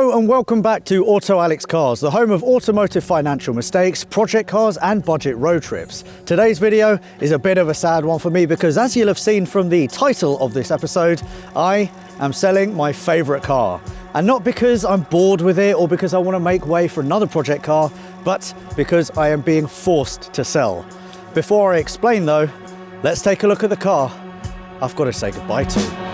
Hello and welcome back to Auto Alex Cars, the home of automotive financial mistakes, project cars and budget road trips. Today's video is a bit of a sad one for me because, as you'll have seen from the title of this episode, I am selling my favourite car. And not because I'm bored with it or because I want to make way for another project car, but because I am being forced to sell. Before I explain though, let's take a look at the car I've got to say goodbye to.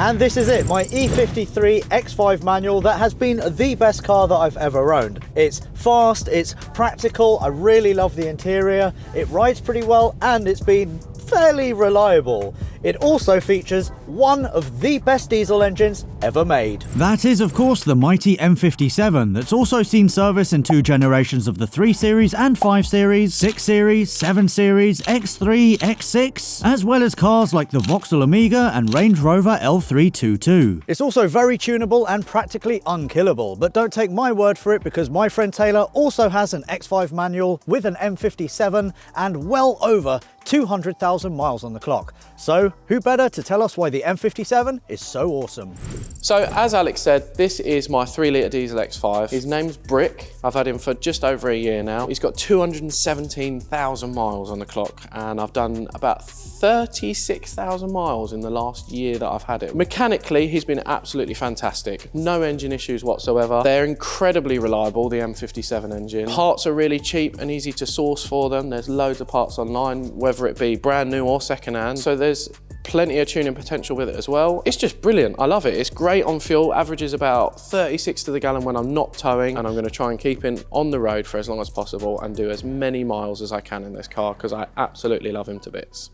And this is it, my E53 X5 manual that has been the best car that I've ever owned. It's fast, it's practical, I really love the interior, it rides pretty well, and it's been fairly reliable. It also features one of the best diesel engines ever made. That is, of course, the mighty M57 that's also seen service in two generations of the 3 Series and 5 Series, 6 Series, 7 Series, X3, X6, as well as cars like the Vauxhall Amiga and Range Rover L322. It's also very tunable and practically unkillable, but don't take my word for it because my friend Taylor also has an X5 manual with an M57 and well over 200,000 miles on the clock. So who better to tell us why the M57 is so awesome? So as Alex said, this is my 3-litre diesel X5. His name's Brick. I've had him for just over a year now. He's got 217,000 miles on the clock and I've done about 36,000 miles in the last year that I've had it. Mechanically, he's been absolutely fantastic. No engine issues whatsoever. They're incredibly reliable, the M57 engine. Parts are really cheap and easy to source for them. There's loads of parts online, whether it be brand new or second hand. So there's plenty of tuning potential with it as well. It's just brilliant. I love it. It's great on fuel, averages about 36 to the gallon when I'm not towing, and I'm going to try and keep him on the road for as long as possible and do as many miles as I can in this car because I absolutely love him to bits.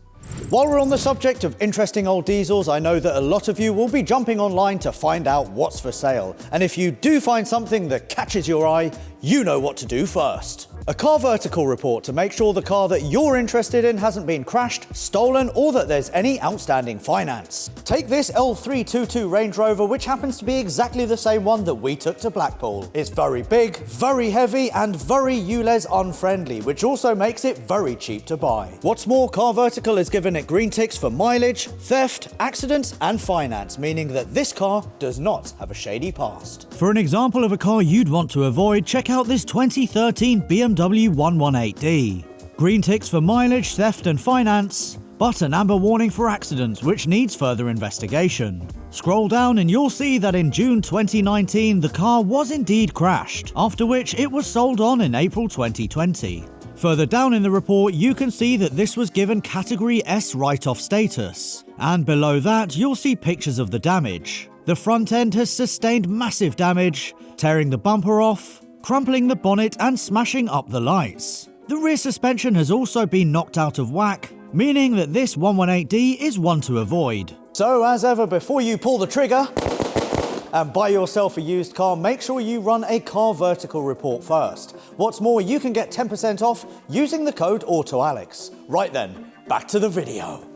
While we're on the subject of interesting old diesels, I know that a lot of you will be jumping online to find out what's for sale. And if you do find something that catches your eye, you know what to do first. A car vertical report to make sure the car that you're interested in hasn't been crashed, stolen, or that there's any outstanding finance. Take this L322 Range Rover, which happens to be exactly the same one that we took to Blackpool. It's very big, very heavy, and very ULEZ unfriendly, which also makes it very cheap to buy. What's more, Car Vertical has given it green ticks for mileage, theft, accidents, and finance, meaning that this car does not have a shady past. For an example of a car you'd want to avoid, check out this 2013 BMW 118D. Green ticks for mileage, theft and finance, but an amber warning for accidents which needs further investigation. Scroll down and you'll see that in June 2019 the car was indeed crashed, after which it was sold on in April 2020. Further down in the report you can see that this was given Category S write-off status, and below that you'll see pictures of the damage. The front end has sustained massive damage, tearing the bumper off, crumpling the bonnet and smashing up the lights. The rear suspension has also been knocked out of whack, meaning that this 118D is one to avoid. So as ever, before you pull the trigger and buy yourself a used car, make sure you run a Car Vertical report first. What's more, you can get 10% off using the code AutoAlex. Right then, back to the video.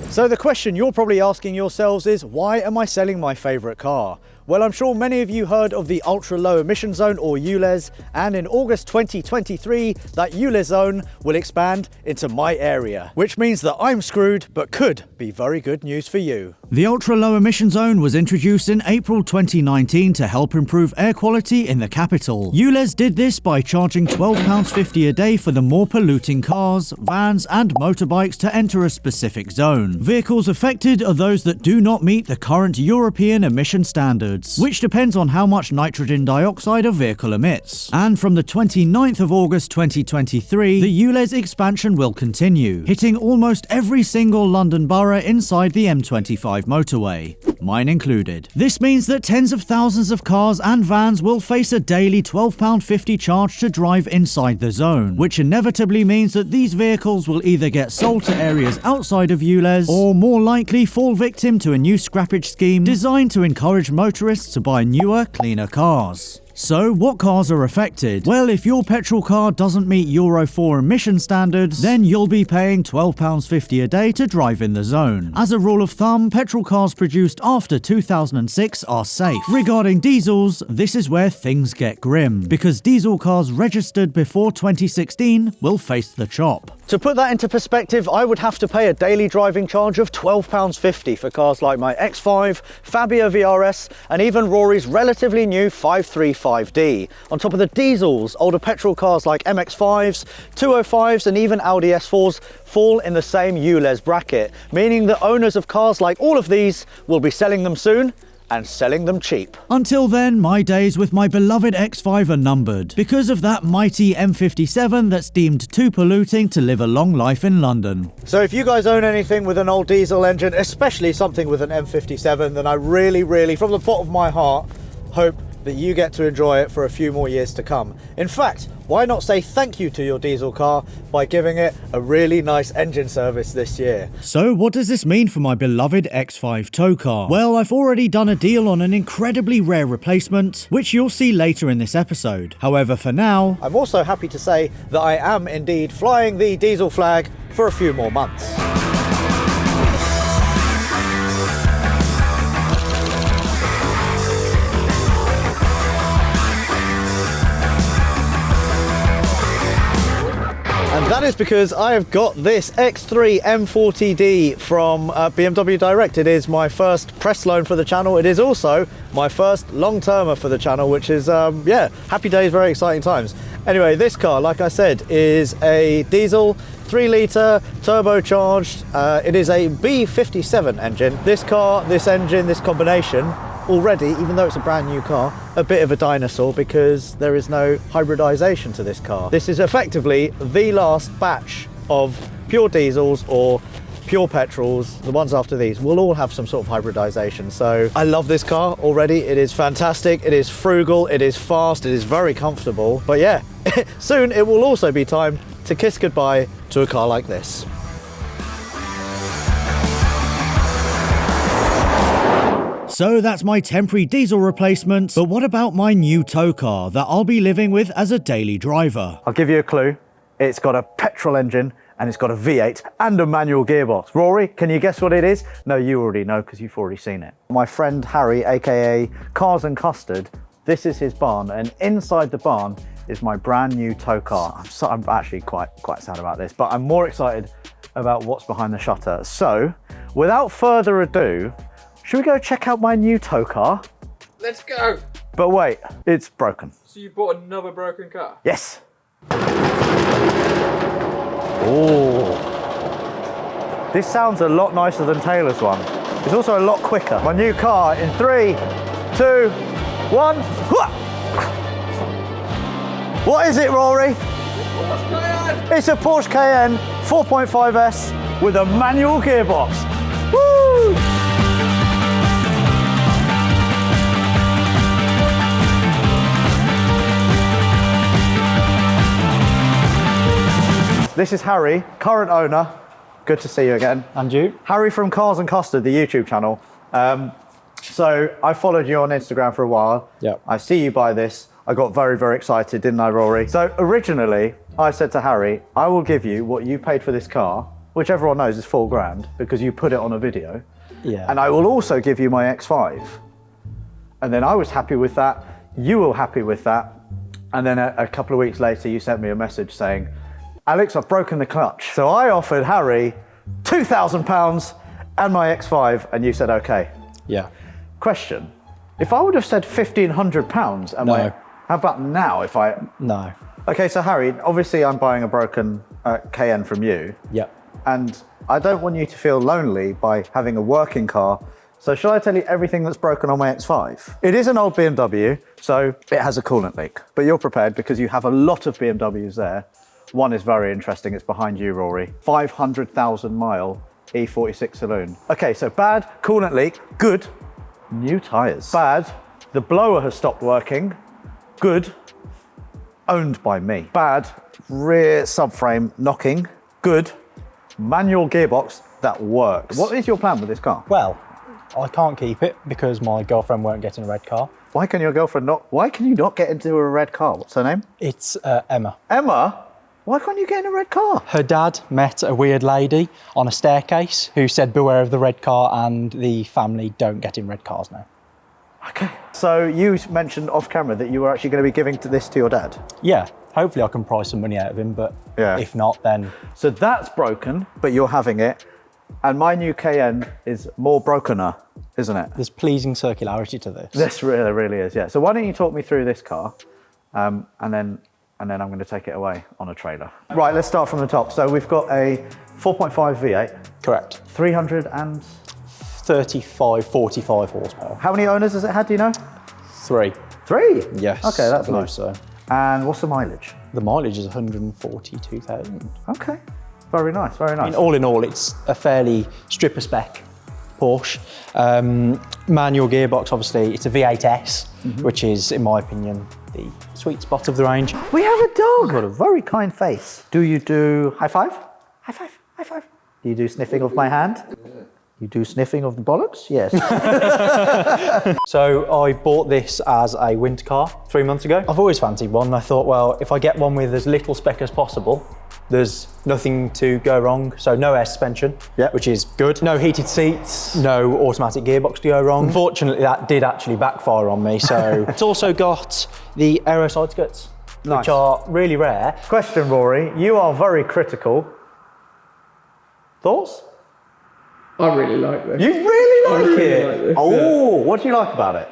So the question you're probably asking yourselves is, why am I selling my favourite car? Well, I'm sure many of you heard of the Ultra Low Emission Zone, or ULEZ, and in August 2023, that ULEZ zone will expand into my area, which means that I'm screwed, but could be very good news for you. The Ultra Low Emission Zone was introduced in April 2019 to help improve air quality in the capital. ULEZ did this by charging £12.50 a day for the more polluting cars, vans and motorbikes to enter a specific zone. Vehicles affected are those that do not meet the current European emission standards, which depends on how much nitrogen dioxide a vehicle emits. And from the 29th of August 2023, the ULEZ expansion will continue, hitting almost every single London borough inside the M25 motorway, mine included. This means that tens of thousands of cars and vans will face a daily £12.50 charge to drive inside the zone, which inevitably means that these vehicles will either get sold to areas outside of ULEZ, or more likely fall victim to a new scrappage scheme designed to encourage motorists to buy newer, cleaner cars. So what cars are affected? Well, if your petrol car doesn't meet Euro 4 emission standards, then you'll be paying £12.50 a day to drive in the zone. As a rule of thumb, petrol cars produced after 2006 are safe. Regarding diesels, this is where things get grim, because diesel cars registered before 2016 will face the chop. To put that into perspective, I would have to pay a daily driving charge of £12.50 for cars like my X5, Fabia VRS, and even Rory's relatively new 535D. On top of the diesels, older petrol cars like MX-5s, 205s, and even Audi S4s fall in the same ULEZ bracket, meaning that owners of cars like all of these will be selling them soon, and selling them cheap. Until then, my days with my beloved X5 are numbered, because of that mighty M57 that's deemed too polluting to live a long life in London. So if you guys own anything with an old diesel engine, especially something with an M57, then I really, from the bottom of my heart, hope that you get to enjoy it for a few more years to come. In fact, why not say thank you to your diesel car by giving it a really nice engine service this year? So what does this mean for my beloved X5 tow car? Well, I've already done a deal on an incredibly rare replacement, which you'll see later in this episode. However, for now, I'm also happy to say that I am indeed flying the diesel flag for a few more months. And that is because I have got this X3 M40D from BMW Direct. It is my first press loan for the channel. It is also my first long-termer for the channel, which is, yeah, happy days, very exciting times. Anyway, this car, like I said, is a diesel 3-litre turbocharged. It is a B57 engine. This car, this engine, this combination, already, even though it's a brand new car, a bit of a dinosaur because there is no hybridization to this car. This is effectively the last batch of pure diesels or pure petrols. The ones after these will all have some sort of hybridization. So I love this car already. It is fantastic. It is frugal. It is fast. It is very comfortable. But yeah, soon it will also be time to kiss goodbye to a car like this. So that's my temporary diesel replacement, but what about my new tow car that I'll be living with as a daily driver? I'll give you a clue. It's got a petrol engine and it's got a V8 and a manual gearbox. Rory, can you guess what it is? No, you already know because you've already seen it. My friend Harry, aka Cars and Custard, this is his barn, and inside the barn is my brand new tow car. I'm actually quite sad about this, but I'm more excited about what's behind the shutter. So, without further ado, should we go check out my new tow car? Let's go. But wait, it's broken. So you bought another broken car? Yes. Oh. This sounds a lot nicer than Taylor's one. It's also a lot quicker. My new car in 3, 2, 1. What is it, Rory? It's a Porsche Cayenne 4.5S with a manual gearbox. Woo! This is Harry, current owner. Good to see you again. And you? Harry from Cars and Custard, the YouTube channel. So I followed you on Instagram for a while. Yeah. I see you buy this. I got very excited, didn't I, Rory? So originally, I said to Harry, I will give you what you paid for this car, which everyone knows is £4,000 because you put it on a video. Yeah. And I will also give you my X5. And then I was happy with that. You were happy with that. And then a couple of weeks later, you sent me a message saying, Alex, I've broken the clutch. So I offered Harry £2,000 and my X5, and you said, okay. Yeah. Question, if I would have said £1,500 and No. how about now if I... No. Okay, so Harry, obviously I'm buying a broken Cayenne from you. Yep. And I don't want you to feel lonely by having a working car. So shall I tell you everything that's broken on my X5? It is an old BMW, so it has a coolant leak. But you're prepared because you have a lot of BMWs there. One is very interesting, it's behind you, Rory. 500,000 mile E46 saloon. Okay, so bad, coolant leak, good, new tires. Bad, the blower has stopped working, good, owned by me. Bad, rear subframe knocking, good, manual gearbox that works. What is your plan with this car? Well, I can't keep it because my girlfriend won't get in a red car. Why can your girlfriend not? Why can you not get into a red car? What's her name? It's Emma. Emma? Why can't you get in a red car? Her dad met a weird lady on a staircase who said, beware of the red car, and the family don't get in red cars now. Okay. So you mentioned off camera that you were actually going to be giving this to your dad. Yeah, hopefully I can pry some money out of him, but if not, then... So that's broken, but you're having it. And my new Cayenne is more brokener, isn't it? There's pleasing circularity to this. This really, really is, yeah. So why don't you talk me through this car, and then I'm going to take it away on a trailer. Right, let's start from the top. So we've got a 4.5 V8. Correct. 335, 45 horsepower. How many owners has it had, do you know? 3. 3? Yes. Okay, that's I believe nice. so. And what's the mileage? The mileage is 142,000. Okay, very nice, very nice. I mean, all in all, it's a fairly stripper spec Porsche. Manual gearbox, obviously, it's a V8S, which is, in my opinion, the sweet spot of the range. We have a dog. Got a very kind face. Do you do high five? High five, high five. Do you do sniffing of my hand? You do sniffing of the bollocks? Yes. So I bought this as a winter car 3 months ago. I've always fancied one. I thought, well, if I get one with as little spec as possible, there's nothing to go wrong. So no air suspension, which is good. No heated seats, no automatic gearbox to go wrong. Unfortunately, that did actually backfire on me. So it's also got the aero side skirts, which are really rare. Question, Rory. You are very critical. Thoughts? I really like this. You really like really it? like this, Oh, what do you like about it?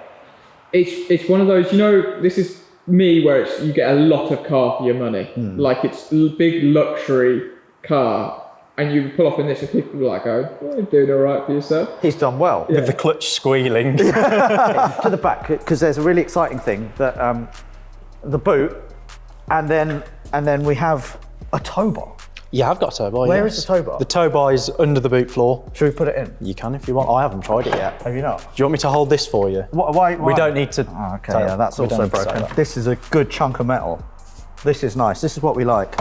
It's one of those, you know, this is me where it's you get a lot of car for your money. Like it's a big luxury car, and you pull off in this and people are like, oh, you're doing all right for yourself. He's done well. With the clutch squealing. To the back, because there's a really exciting thing that the boot, and then we have a tow bar. Yeah, I've got a tow bar. Where is the tow bar? The tow bar is under the boot floor. Should we put it in? You can if you want. I haven't tried it yet. Have you not? Do you want me to hold this for you? Why? We don't need to. Oh, okay, say yeah, that. that's We don't also need to say broken. that. This is a good chunk of metal. This is nice. This is what we like.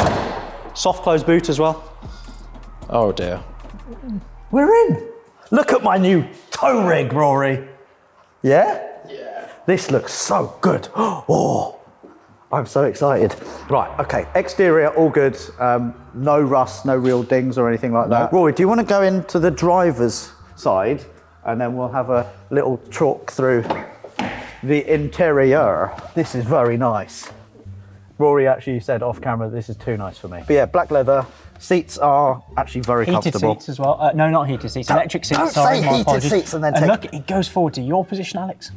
Soft close boot as well. Oh dear. We're in. Look at my new tow rig, Rory. Yeah? Yeah. This looks so good. Oh, I'm so excited. Right, okay. Exterior, all good. No rust, no real dings or anything like that. Rory, do you want to go into the driver's side and then we'll have a little talk through the interior. This is very nice. Rory actually said off camera, this is too nice for me. But yeah, black leather. Seats are actually very comfortable. Heated seats as well. No, not heated seats. Electric seats. Don't Sorry, say my heated apologies. seats and then and take... look, it goes forward to your position, Alex.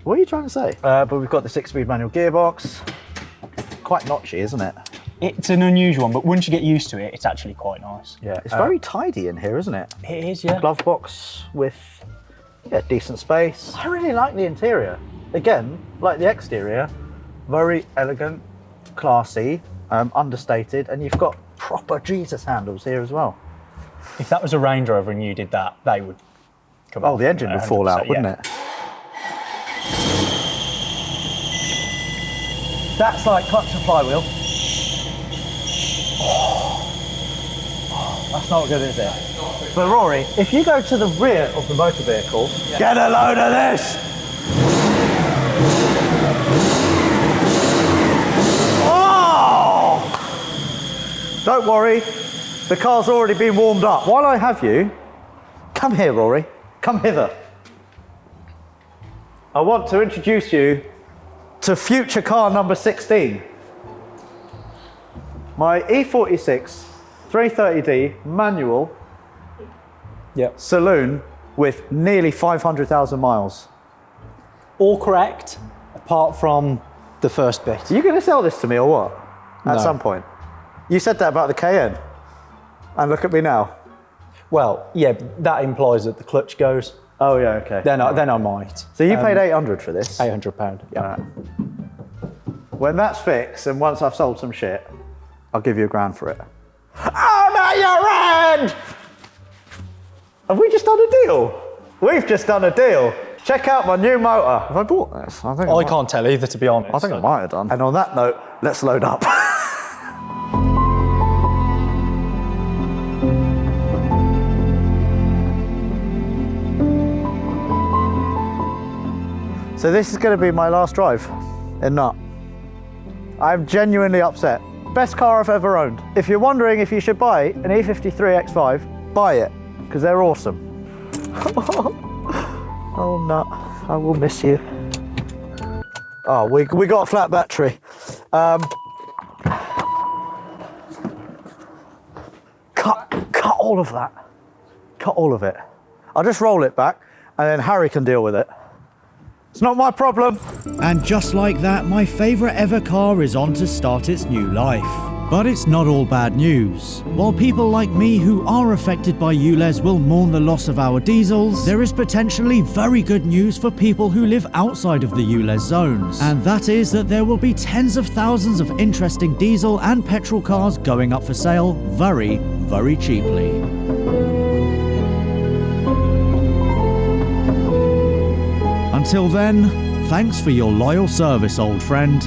What are you trying to say? But we've got the 6-speed manual gearbox. Quite notchy, isn't it? It's an unusual one, but once you get used to it, it's actually quite nice. Yeah, it's very tidy in here, isn't it? It is, yeah. Glove box with decent space. I really like the interior. Again, like the exterior, very elegant, classy, understated, and you've got proper Jesus handles here as well. If that was a Range Rover and you did that, they would come off. The engine would fall out, wouldn't yeah. it? That's like clutch and flywheel. That's not good, is it? But Rory, if you go to the rear of the motor vehicle, get a load of this! Oh! Don't worry, the car's already been warmed up. While I have you, come here, Rory. Come hither. I want to introduce you to future car number 16. My E46 330D manual saloon with nearly 500,000 miles. All correct, apart from the first bit. Are you going to sell this to me or what? At No. some point? You said that about the Cayenne. And look at me now. Well, yeah, that implies that the clutch goes. Oh yeah, okay. Then I might. So you paid 800 for this? £800, yeah. When that's fixed and once I've sold some shit, I'll give you £1,000 for it. Oh no, you're in! Have we just done a deal? We've just done a deal. Check out my new motor. Have I bought this? I think I can't tell either, to be honest. I think I might have done. And on that note, let's load up. So this is going to be my last drive in Nut. I'm genuinely upset. Best car I've ever owned. If you're wondering if you should buy an E53 X5, buy it, because they're awesome. Oh, Nut, I will miss you. Oh, we got a flat battery. Cut all of that. Cut all of it. I'll just roll it back, and then Harry can deal with it. It's not my problem. And just like that, my favourite ever car is on to start its new life. But it's not all bad news. While people like me who are affected by ULEZ will mourn the loss of our diesels, there is potentially very good news for people who live outside of the ULEZ zones. And that is that there will be tens of thousands of interesting diesel and petrol cars going up for sale very, very cheaply. Until then, thanks for your loyal service, old friend.